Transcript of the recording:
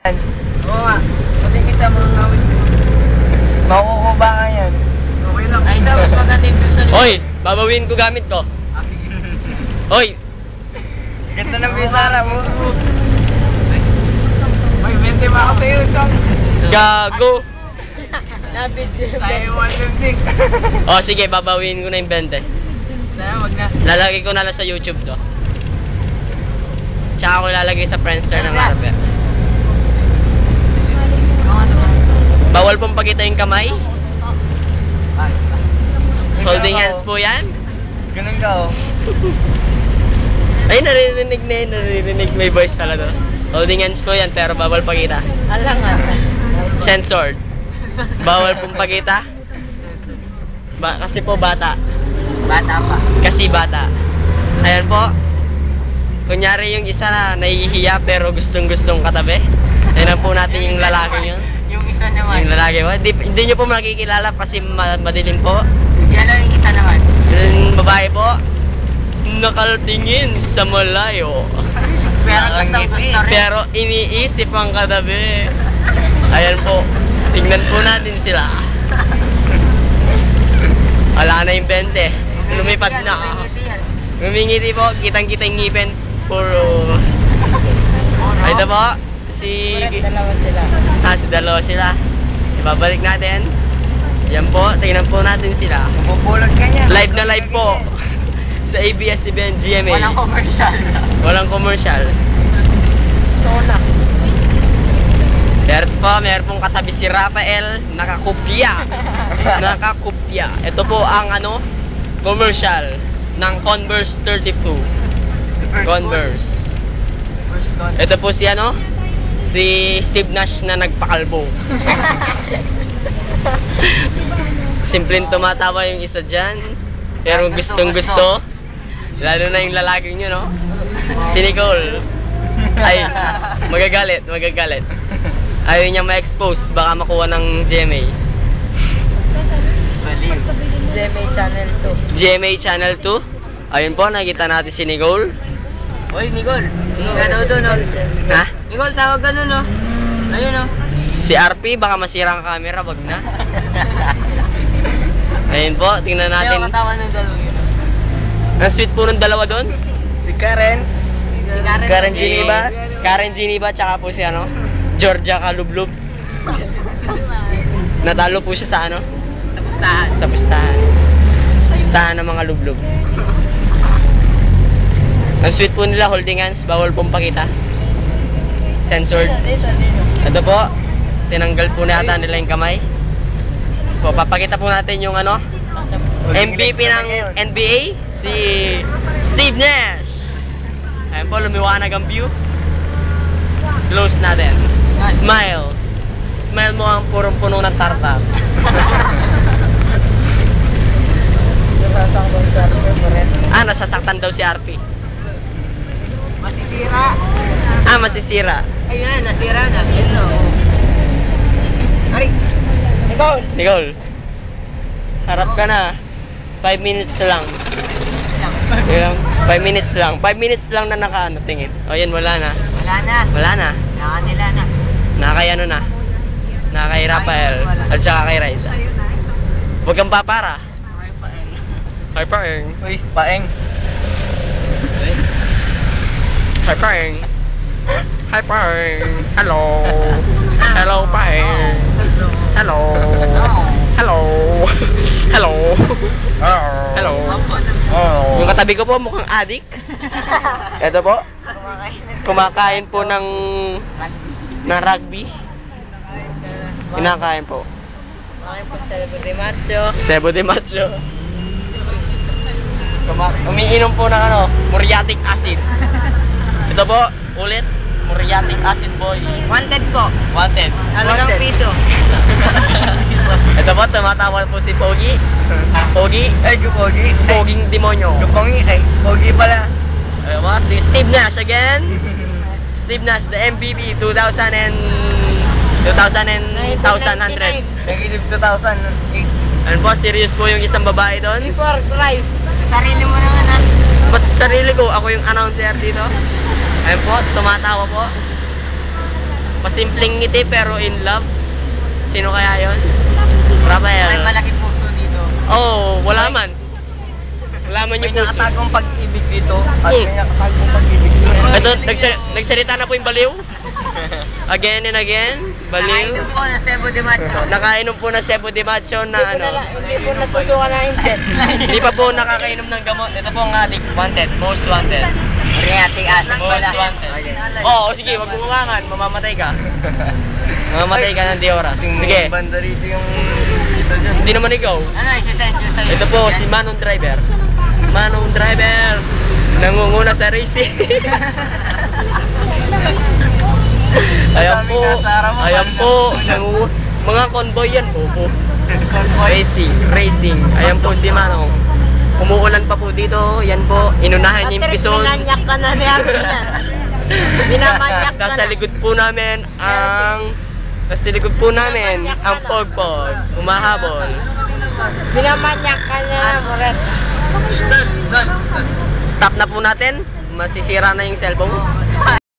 Oo nga. Pati isa mga ngawin ko. Makukuba ka yan. Okay lang. Ay, isa, mas maganda yung views sa likod. Hoy, babawin ko gamit ko. Ah, sige. Hoy, Ganda ng bisara mo. May 20 ba ako sa'yo, Chong? gago. Nabidyo. Sa'yo 150. O sige, babawin ko na yung 20. Dahil, wag na. Lalagay ko na lang sa YouTube to. Tsaka ako lalagay sa Friendster ng Harper. Bawal pong pakita yung kamay. Holding hands po yan. Ganun ka, oh. Ay, naririnig na yun. Naririnig. May voice pala to. Holding hands po yan, pero bawal pakita. Alangan. Censored. Bawal pong pakita. Kasi po bata. Bata pa. Kasi bata. Ayan po. Kunyari yung isa na nahihiya pero gustong-gustong katabi. Ayan po natin yung lalaki yun. Yung isa naman. Yung lalaki mo. Hindi nyo po makikilala kasi madilim po. Yan lang yung isa naman. Yung babae po, nakatingin sa malayo. Pero gusto rin. Pero iniisip ang katabi. Ayan po. Tingnan po natin sila. Wala na yung 20. Lumipat na. Ngumingiti po. Kitang-kita yung ngipin. Puro. Ay, ito po. Si... Dalawa sila. Si dalawa sila. Ibabalik natin. Yan po. Tingnan po natin sila. Mapupulot ka niya. Live na live po. Sa ABS-CBN GMA. Walang commercial. Walang commercial. Sona. Meron pong katabi si Rafael, nakakopya. Nakakopya. Ito po ang commercial ng Converse 32. Converse. First con. Ito po si si Steve Nash na nagpakalbo. Simpleng tumatawa yung isa dyan. Pero gustong gusto. Lalo na yung lalaking yun, no? Si Nicole. Ay, magagalit. Ayaw niya ma-expose, baka makuha ng GMA. GMA Channel 2. GMA Channel 2. Ayun po, nakita natin si Nicole. Oy, Nicole. Tingnan doon, no? Ha? Nicole, tawag ganun, no? Ayun, no? Si RP, baka masira ang camera, wag na. Ayun po, tingnan natin. Ayaw katawan ng dalawang yun. Ang sweet po ng dalawa doon. Si Karen. Karen Geneva. Karen Geneva, tsaka po si Georgia Kalublub. Natalo po siya sa Sa pustahan. Sa pustahan. Pustahan ng mga lublub. Ang sweet po nila, holding hands, bawal pong pakita. Censored. Dito. Ito po, tinanggal po nata nila yung kamay. Po, papakita po natin yung MVP ng NBA, si Steve Nash. Ayan po, lumiwanag ang view. Close natin. Smile. Smile mo ang purong puno ng tartar. Nasasaktan sa RP pa rin. Nasasaktan daw si RP. Masisira. Masisira. Ayun na, nasira na. Ayun na, oh. Ari. Nicole! Nicole, harap ka na. 5 minutes lang. 5 minutes lang. 5 minutes lang na tingin. O yan, wala na. Wala na. Wala na. Nakanila na. Nakakay na. Nakakay Rafael. At saka kay Raisa. Huwag kang papara. Hi, paeng. Uy, paeng. Hi, paeng. Hi, paeng. Hello. Hello, paeng. Hello. Hello. Hello. Hello. Oh. Yung katabi ko po mukhang adik. Ito po. Kumakain po ng rugby. Kinakain po. Okay po, Celebrity Macho. Cebo de Macho. Umiinom po ng muriatic acid. Ito po, ulit. Muriatic acid boy. Wanted po. Wanted. Halagang piso. Ito po, tumatawa po si Pogi. Pogi. Ay, Pogi. Poging demonyo. Gupongi. Ay, Pogi pala. Ayun po, si Steve Nash again. Steve Nash, the MVP 2,100. Nagilip 2008. Ayun po, serious po yung isang babae doon. Before Christ. Sarili mo naman, ha? Ba't sarili ko? Ako yung announcer dito. Ayun po, tumatawa po. Pasimpleng ngiti pero in love. Sino kaya yon? Rafael. May malaking puso dito. Oh, wala man. Wala man May yung puso. nakatagong pag-ibig dito. At Mm. may nakatagong pag-ibig dito. Ito, nagsalita na po yung baliw. Again and again, baliw. Nakainom po na Cebu de Macho. Nakainom po na Cebu de Macho na ano. Hindi po natutukan na inset. Hindi pa po nakakainom ng gamot. Ito po ang ating wanted, most wanted. Ating ating Most wanted. Oo, sige, wag mo umangan, mamamatay ka. Mamamatay ka ng di oras. Sige. Banda rito yung isa dyan. Hindi naman ikaw. Ano, isasend yun sa'yo? Ito po si Manong Driver. Manong Driver. Nangunguna sa racing. Ayan po. Ayan po. Mga convoy yan po. Racing. Ayan po si Manong. Umuulan pa po dito. Yan po. Inunahan yung pison. Binanyak ka na niya. Binamanyak ka Nasa na. likod po namin ang Pogpog. Umahabol. Binamanyak ka na, Moret. Stop na po natin. Masisira na yung cellphone.